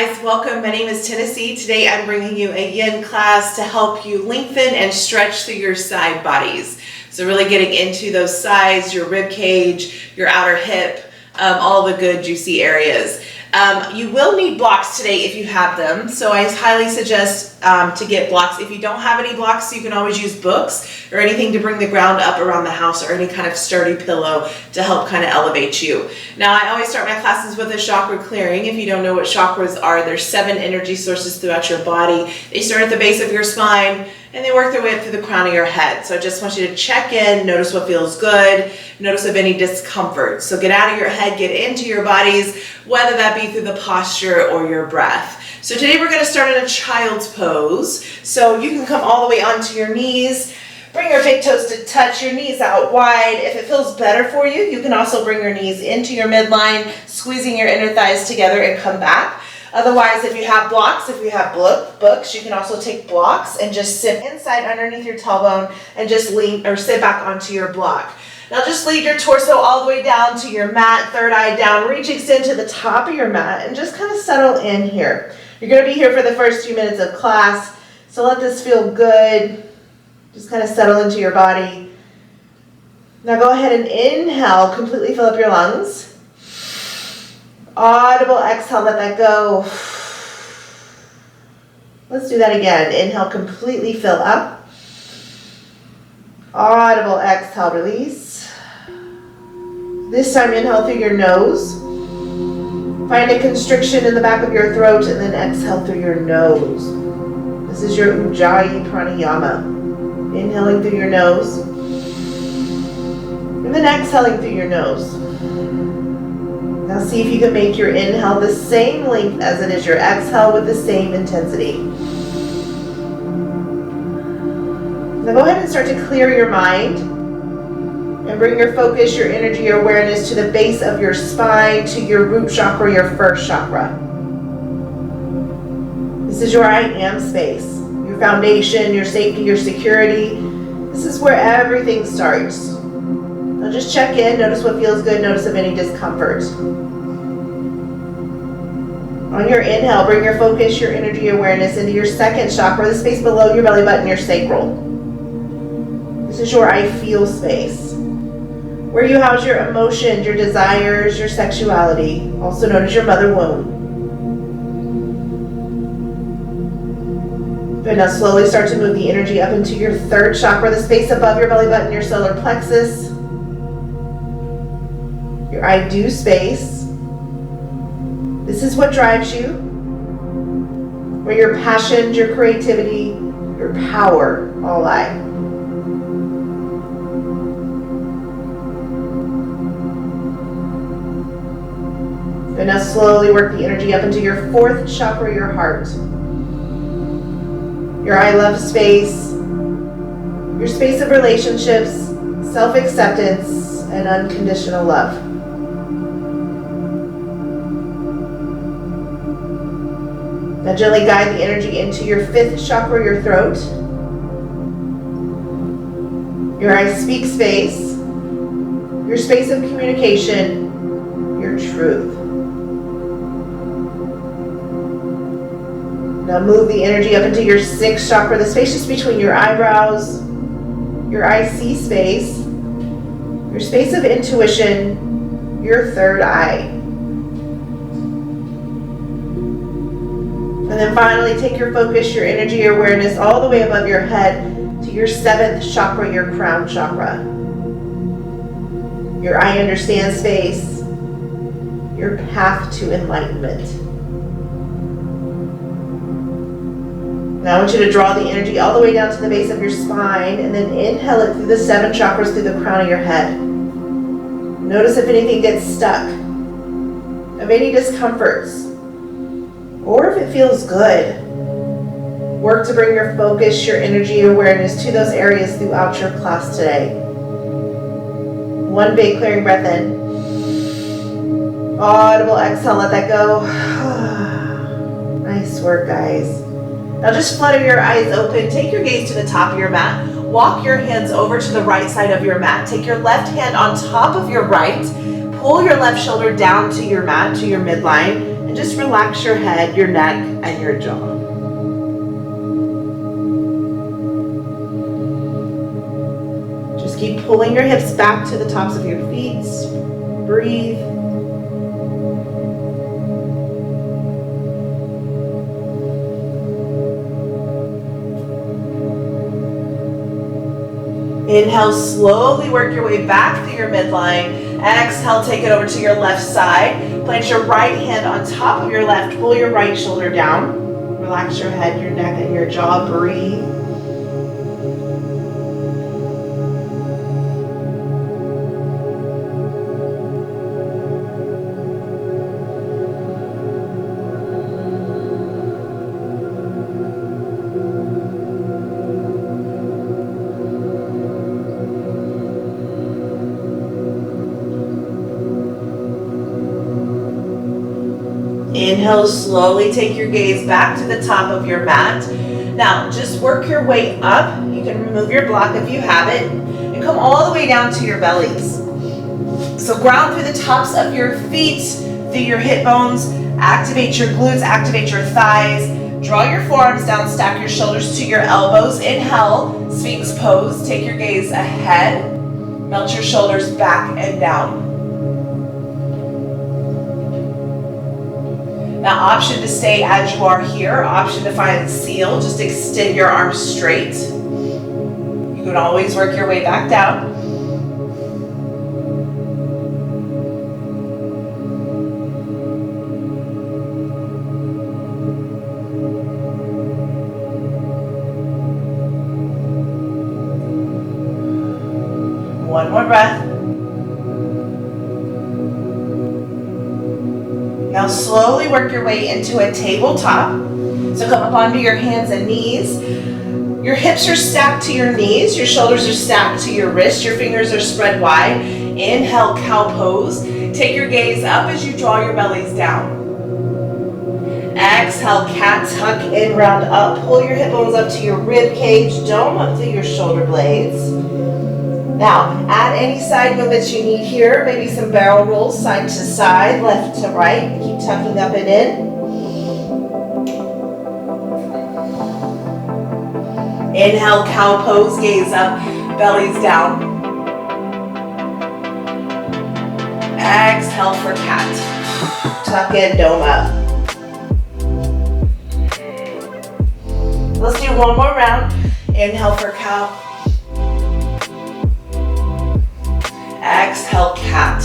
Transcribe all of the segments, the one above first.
guys, welcome. My name is Tennessee. Today I'm bringing you a yin class to help you lengthen and stretch through your side bodies. So really getting into those sides, your rib cage, your outer hip, all the good juicy areas. You will need blocks today if you have them. So I highly suggest to get blocks. If you don't have any blocks, you can always use books or anything to bring the ground up around the house, or any kind of sturdy pillow to help kind of elevate you. Now, I always start my classes with a chakra clearing. If you don't know what chakras are, there's 7 energy sources throughout your body. They start at the base of your spine and they work their way up through the crown of your head. So I just want you to check in, notice what feels good, notice of any discomfort. So get out of your head, get into your bodies, whether that be through the posture or your breath. So today we're going to start in a child's pose. So you can come all the way onto your knees, bring your big toes to touch, your knees out wide. If it feels better for you, you can also bring your knees into your midline, squeezing your inner thighs together and come back. Otherwise, if you have blocks, if you have books, you can also take blocks and just sit inside underneath your tailbone and just lean or sit back onto your block. Now just lead your torso all the way down to your mat, third eye down, reach extend to the top of your mat and just kind of settle in here. You're going to be here for the first few minutes of class, so let this feel good. Just kind of settle into your body. Now go ahead and inhale, completely fill up your lungs. Audible exhale, let that go. Let's do that again. Inhale, completely fill up. Audible exhale, release. This time inhale through your nose. Find a constriction in the back of your throat and then exhale through your nose. This is your Ujjayi pranayama. Inhaling through your nose. And then exhaling through your nose. Now see if you can make your inhale the same length as it is your exhale with the same intensity. Now go ahead and start to clear your mind and bring your focus, your energy, your awareness to the base of your spine, to your root chakra, your first chakra. This is your I am space, your foundation, your safety, your security. This is where everything starts. Now just check in, notice what feels good, notice of any discomfort. On your inhale, bring your focus, your energy, awareness into your second chakra, the space below your belly button, your sacral. This is your I feel space, where you house your emotions, your desires, your sexuality, also known as your mother womb. Good, now slowly start to move the energy up into your third chakra, the space above your belly button, your solar plexus. Your I do space. This is what drives you, where your passions, your creativity, your power all lie. And now slowly work the energy up into your fourth chakra, your heart. Your I love space, your space of relationships, self-acceptance, and unconditional love. Now gently guide the energy into your fifth chakra, your throat. Your I speak space, your space of communication, your truth. Now move the energy up into your sixth chakra, the space just between your eyebrows, your I see space, your space of intuition, your third eye. And then finally, take your focus, your energy, your awareness all the way above your head to your seventh chakra, your crown chakra. Your I understand space, your path to enlightenment. Now I want you to draw the energy all the way down to the base of your spine and then inhale it through the 7 chakras through the crown of your head. Notice if anything gets stuck, of any discomforts, or if it feels good. Work to bring your focus, your energy, awareness to those areas throughout your class today. One big clearing breath in. Audible exhale, let that go. Nice work, guys. Now just flutter your eyes open. Take your gaze to the top of your mat. Walk your hands over to the right side of your mat. Take your left hand on top of your right. Pull your left shoulder down to your mat, to your midline. And just relax your head, your neck, and your jaw. Just keep pulling your hips back to the tops of your feet. Breathe. Inhale, slowly work your way back through your midline. Exhale, take it over to your left side. Plant your right hand on top of your left. Pull your right shoulder down. Relax your head, your neck, and your jaw. Breathe. Inhale, slowly take your gaze back to the top of your mat. Now, just work your way up. You can remove your block if you have it, and come all the way down to your bellies. So ground through the tops of your feet, through your hip bones, activate your glutes, activate your thighs. Draw your forearms down, stack your shoulders to your elbows. Inhale, Sphinx pose. Take your gaze ahead. Melt your shoulders back and down. Now, option to stay as you are here, option to find seal, just extend your arms straight. You can always work your way back down. One more breath. Now slowly work your way into a tabletop. So come up onto your hands and knees. Your hips are stacked to your knees. Your shoulders are stacked to your wrists. Your fingers are spread wide. Inhale, cow pose. Take your gaze up as you draw your bellies down. Exhale, cat, tuck in, round up. Pull your hip bones up to your rib cage. Dome up to your shoulder blades. Now, add any side movements you need here. Maybe some barrel rolls, side to side, left to right. Keep tucking up and in. Inhale, cow pose, gaze up, bellies down. Exhale for cat. Tuck in, dome up. Let's do one more round. Inhale for cow. Exhale, cat.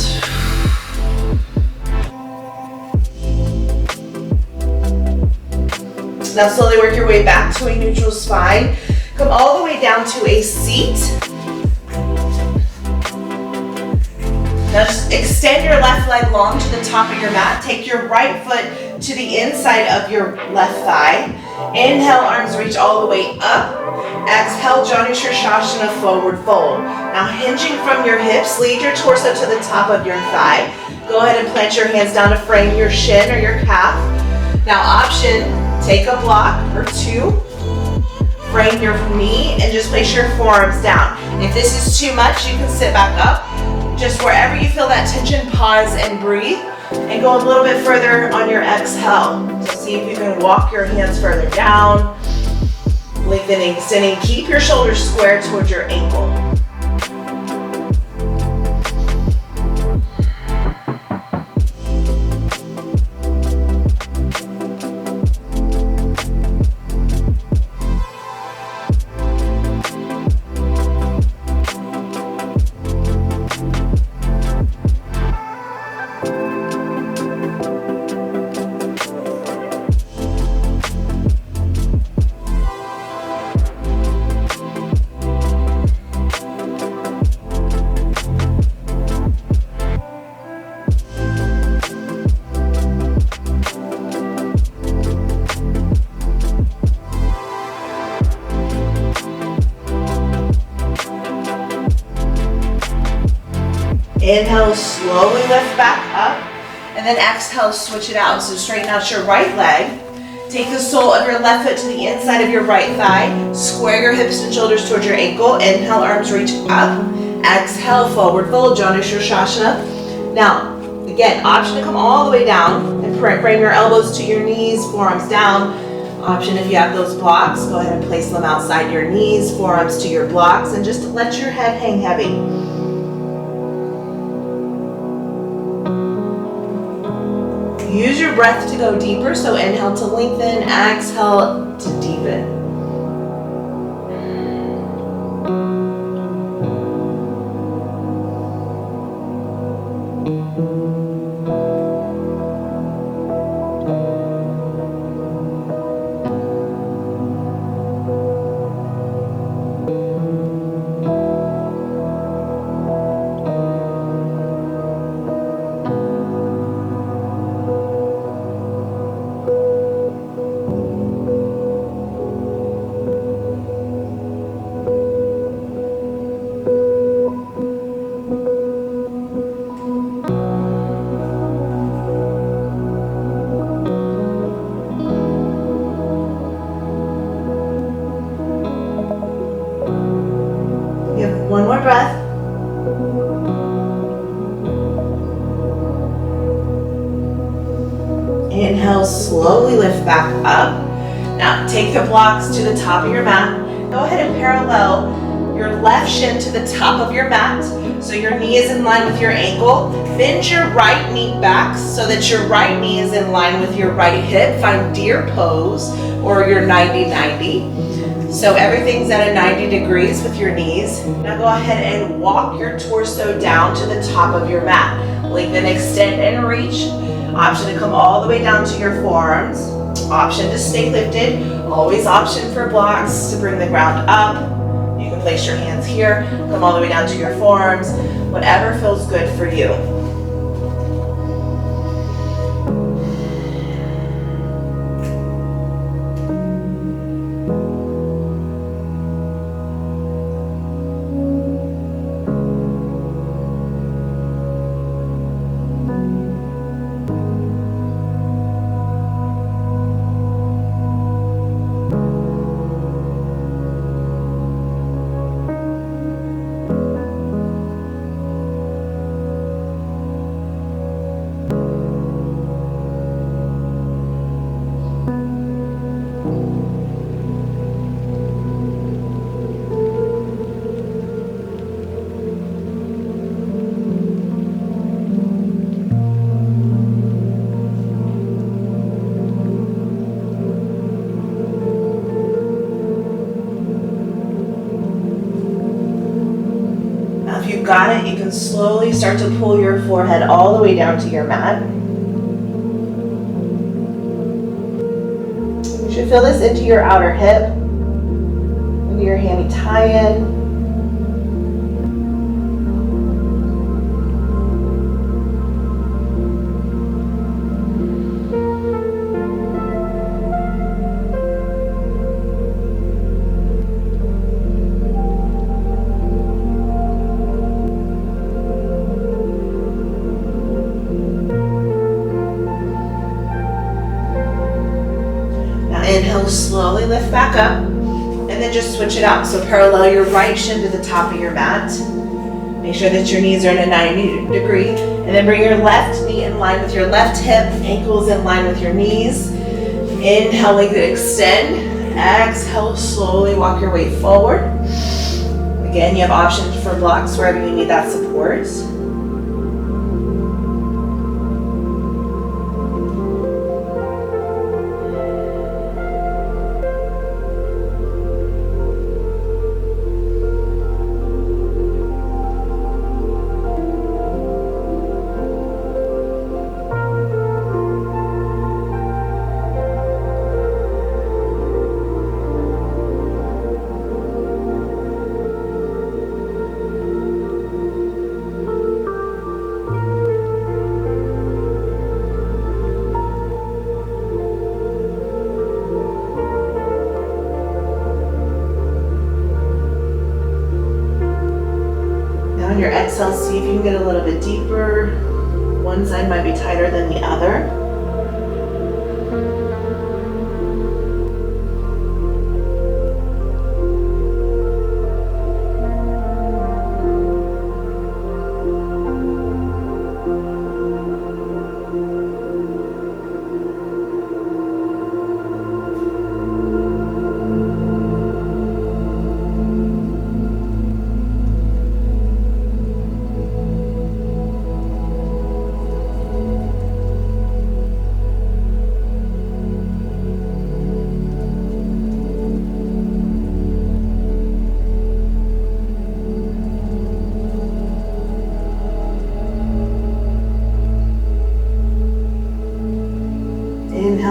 Now slowly work your way back to a neutral spine. Come all the way down to a seat. Now just extend your left leg long to the top of your mat. Take your right foot to the inside of your left thigh. Inhale, arms reach all the way up. Exhale, Shavasana, forward fold. Now hinging from your hips, lead your torso to the top of your thigh. Go ahead and plant your hands down to frame your shin or your calf. Now option, take a block or two. Frame your knee and just place your forearms down. If this is too much, you can sit back up. Just wherever you feel that tension, pause and breathe. And go a little bit further on your exhale. So see if you can walk your hands further down. Lengthening, extending. Keep your shoulders square towards your ankle. Inhale, slowly lift back up, and then exhale, switch it out. So straighten out your right leg. Take the sole of your left foot to the inside of your right thigh. Square your hips and shoulders towards your ankle. Inhale, arms reach up. Exhale, forward fold, Shavasana. Now, again, option to come all the way down and Bring your elbows to your knees, forearms down. Option if you have those blocks, go ahead and place them outside your knees, forearms to your blocks, and just let your head hang heavy. Use your breath to go deeper, so inhale to lengthen, exhale to deepen. One more breath. Inhale, slowly lift back up. Now take the blocks to the top of your mat. Go ahead and parallel your left shin to the top of your mat. So your knee is in line with your ankle. Bend your right knee back so that your right knee is in line with your right hip. Find deer pose or your 90-90. So everything's at a 90 degrees with your knees. Now go ahead and walk your torso down to the top of your mat. Lengthen, extend, and reach. Option to come all the way down to your forearms. Option to stay lifted. Always option for blocks to bring the ground up. You can place your hands here, come all the way down to your forearms. Whatever feels good for you. If you've got it, you can slowly start to pull your forehead all the way down to your mat. You should feel this into your outer hip, into your hammy tie-in. Inhale, slowly lift back up, and then just switch it out. So parallel your right shin to the top of your mat. Make sure that your knees are in a 90 degree, and then bring your left knee in line with your left hip, ankles in line with your knees. Inhale, lengthen, extend. Exhale, slowly walk your way forward. Again, you have options for blocks wherever you need that support. On your exhale, see if you can get a little bit deeper. One side might be tighter than the other.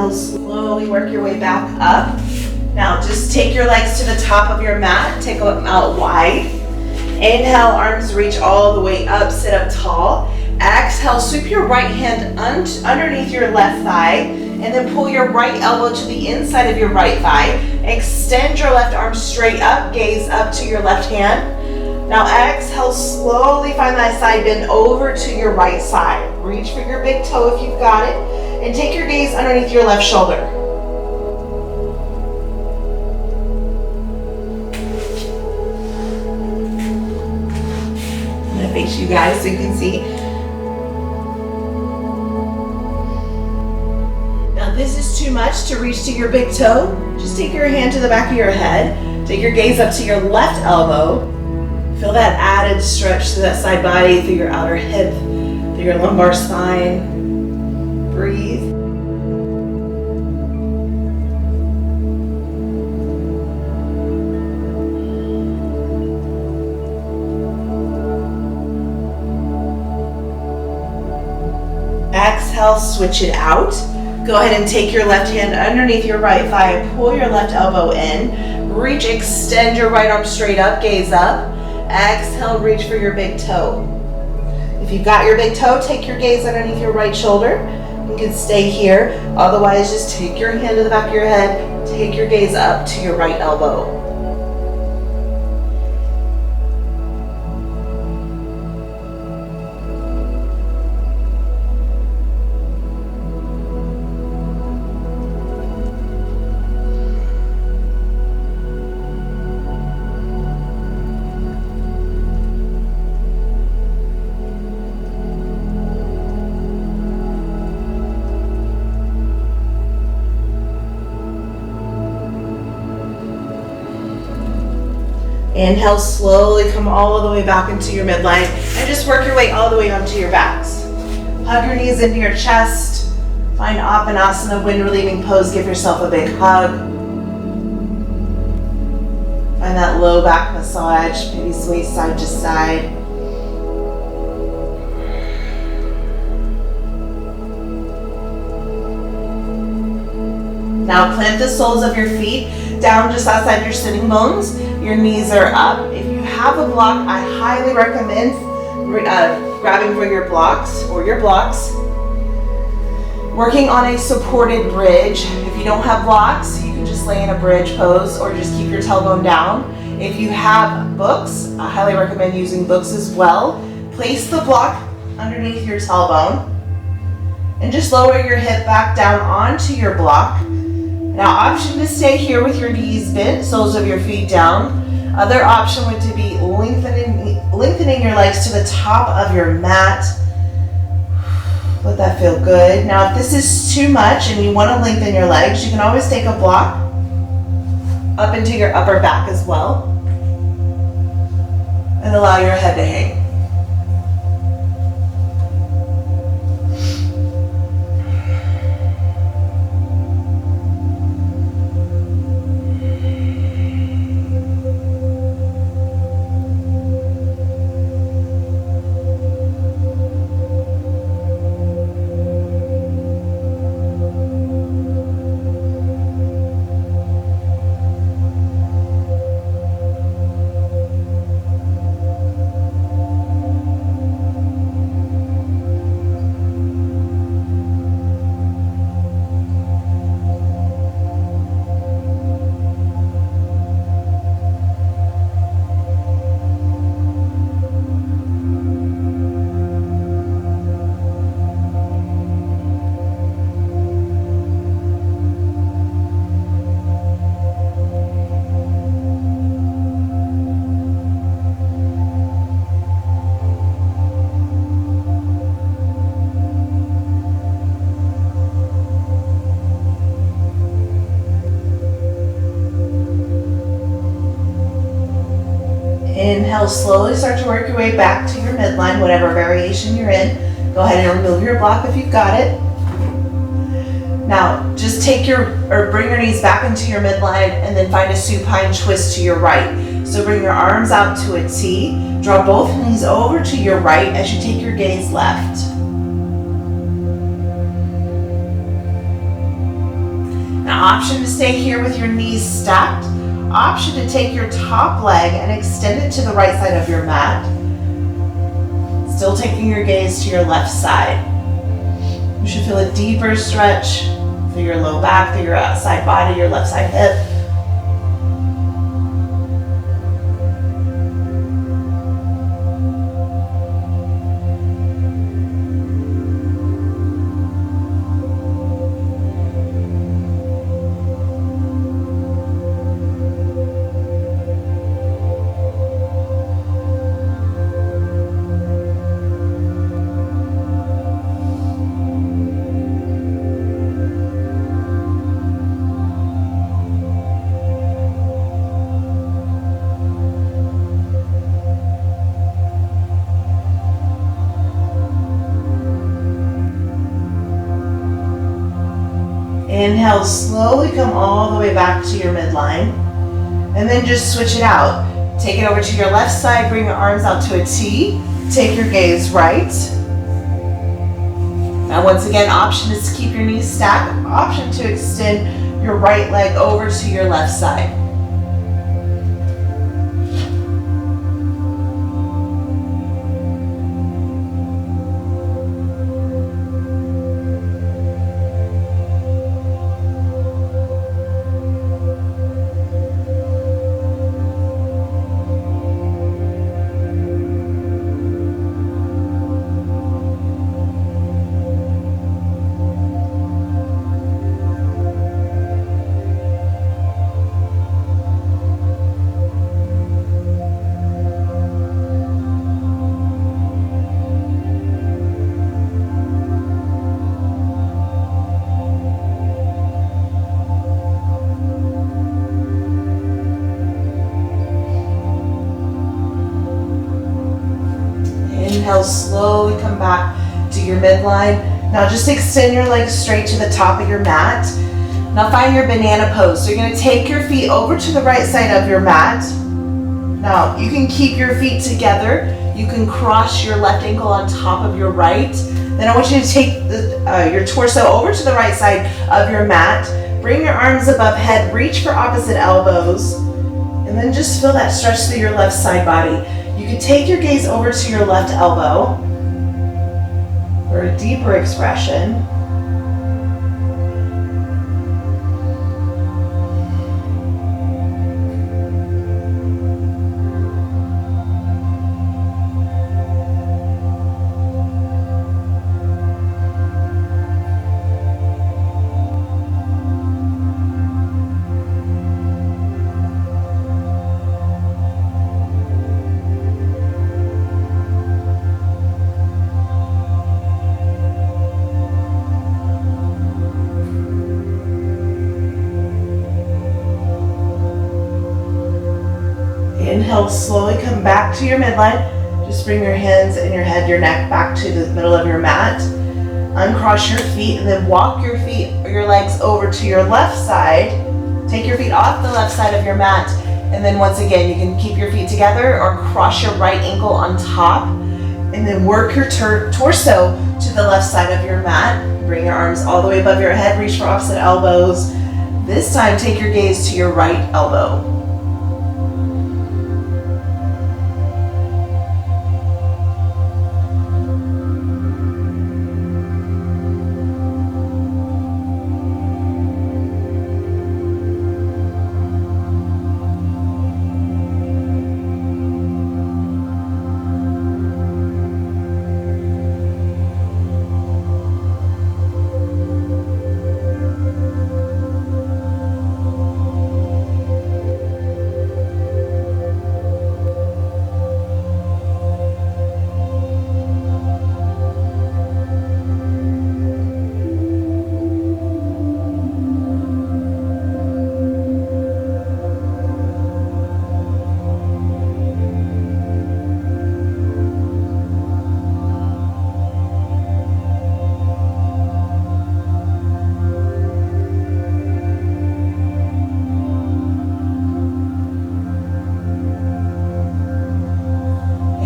Inhale, slowly work your way back up. Now just take your legs to the top of your mat, take them out wide. Inhale, arms reach all the way up, sit up tall. Exhale, sweep your right hand underneath your left thigh, and then pull your right elbow to the inside of your right thigh. Extend your left arm straight up, gaze up to your left hand. Now exhale, slowly find that side bend over to your right side. Reach for your big toe if you've got it, and take your gaze underneath your left shoulder. I'm gonna face you guys so you can see. Now this is too much to reach to your big toe. Just take your hand to the back of your head. Take your gaze up to your left elbow. Feel that added stretch through that side body, through your outer hip, through your lumbar spine. Breathe. Exhale, switch it out. Go ahead and take your left hand underneath your right thigh, pull your left elbow in, reach, extend your right arm straight up, gaze up. Exhale, reach for your big toe. If you've got your big toe, take your gaze underneath your right shoulder. You can stay here. Otherwise, just take your hand to the back of your head, take your gaze up to your right elbow. Inhale, slowly come all the way back into your midline and just work your way all the way onto your backs. Hug your knees into your chest. Find Apanasana, wind relieving pose. Give yourself a big hug. Find that low back massage, maybe sway side to side. Now plant the soles of your feet down just outside your sitting bones. Your knees are up. If you have a block, I highly recommend grabbing for your blocks or your blocks. Working on a supported bridge. If you don't have blocks, you can just lay in a bridge pose or just keep your tailbone down. If you have books, I highly recommend using books as well. Place the block underneath your tailbone and just lower your hip back down onto your block. Now, option to stay here with your knees bent, soles of your feet down. Other option would to be lengthening your legs to the top of your mat. Let that feel good. Now, if this is too much and you want to lengthen your legs, you can always take a block up into your upper back as well and allow your head to hang. Inhale, slowly start to work your way back to your midline, whatever variation you're in. Go ahead and remove your block if you've got it. Now, just bring your knees back into your midline and then find a supine twist to your right. So bring your arms out to a T. Draw both knees over to your right as you take your gaze left. An option to stay here with your knees stacked. Option to take your top leg and extend it to the right side of your mat. Still taking your gaze to your left side. You should feel a deeper stretch through your low back, through your side body, your left side hip. Inhale, slowly come all the way back to your midline. And then just switch it out. Take it over to your left side, bring your arms out to a T. Take your gaze right. Now once again, option is to keep your knees stacked. Option to extend your right leg over to your left side. Inhale, slowly come back to your midline. Now just extend your legs straight to the top of your mat. Now find your banana pose. So you're going to take your feet over to the right side of your mat. Now you can keep your feet together. You can cross your left ankle on top of your right. Then I want you to take your torso over to the right side of your mat. Bring your arms above head, reach for opposite elbows, and then just feel that stretch through your left side body. You can take your gaze over to your left elbow for a deeper expression. Inhale, slowly come back to your midline. Just bring your hands and your head, your neck back to the middle of your mat. Uncross your feet and then walk your feet or your legs over to your left side. Take your feet off the left side of your mat. And then once again, you can keep your feet together or cross your right ankle on top. And then work your torso to the left side of your mat. Bring your arms all the way above your head, reach for opposite elbows. This time, take your gaze to your right elbow.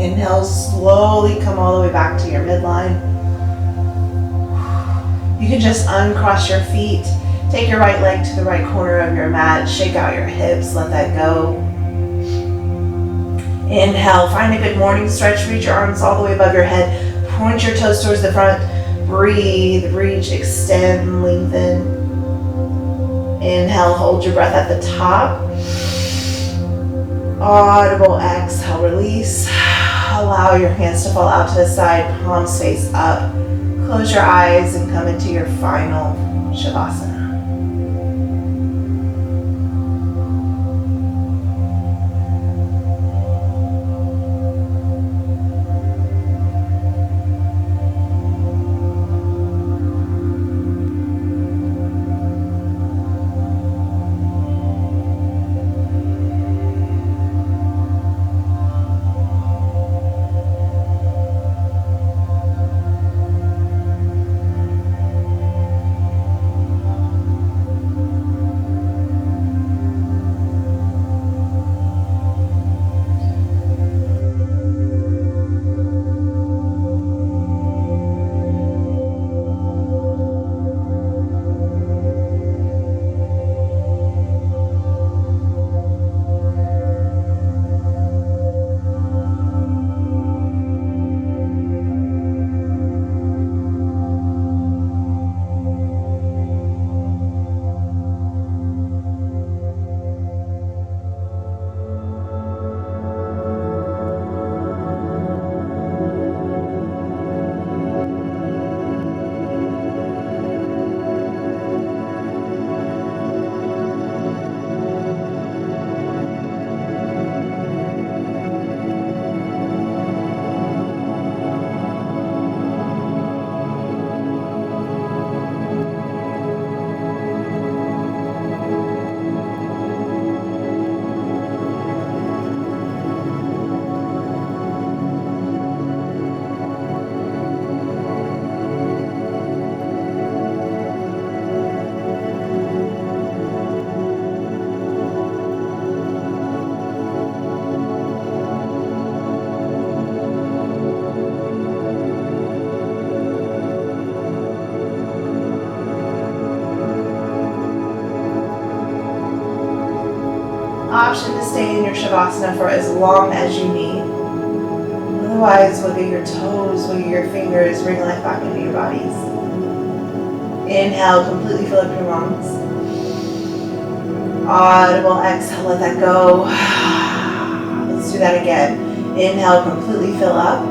Inhale, slowly come all the way back to your midline. You can just uncross your feet. Take your right leg to the right corner of your mat. Shake out your hips. Let that go. Inhale. Find a good morning stretch. Reach your arms all the way above your head. Point your toes towards the front. Breathe. Reach. Extend. Lengthen. Inhale. Hold your breath at the top. Audible exhale. Release. Allow your hands to fall out to the side. Palms face up. Close your eyes and come into your final Shavasana. Option to stay in your Shavasana for as long as you need. Otherwise, wiggle your toes, wiggle your fingers, bring life back into your bodies. Inhale, completely fill up your lungs. Audible exhale, let that go. Let's do that again. Inhale, completely fill up.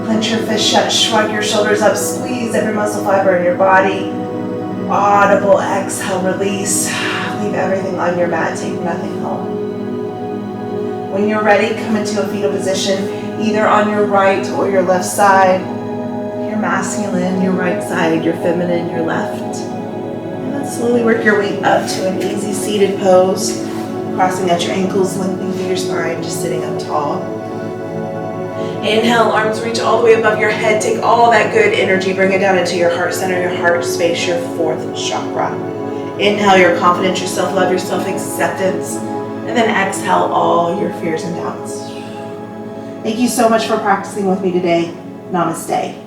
Clench your fist shut, shrug your shoulders up, squeeze every muscle fiber in your body. Audible exhale, release. Leave everything on your mat, take nothing home. When you're ready, come into a fetal position, either on your right or your left side. Your masculine, your right side, your feminine, your left. And then slowly work your way up to an easy seated pose, crossing at your ankles, lengthening through your spine, just sitting up tall. Inhale, arms reach all the way above your head. Take all that good energy, bring it down into your heart center, your heart space, your fourth chakra. Inhale your confidence, your self-love, your self-acceptance, and then exhale all your fears and doubts. Thank you so much for practicing with me today. Namaste.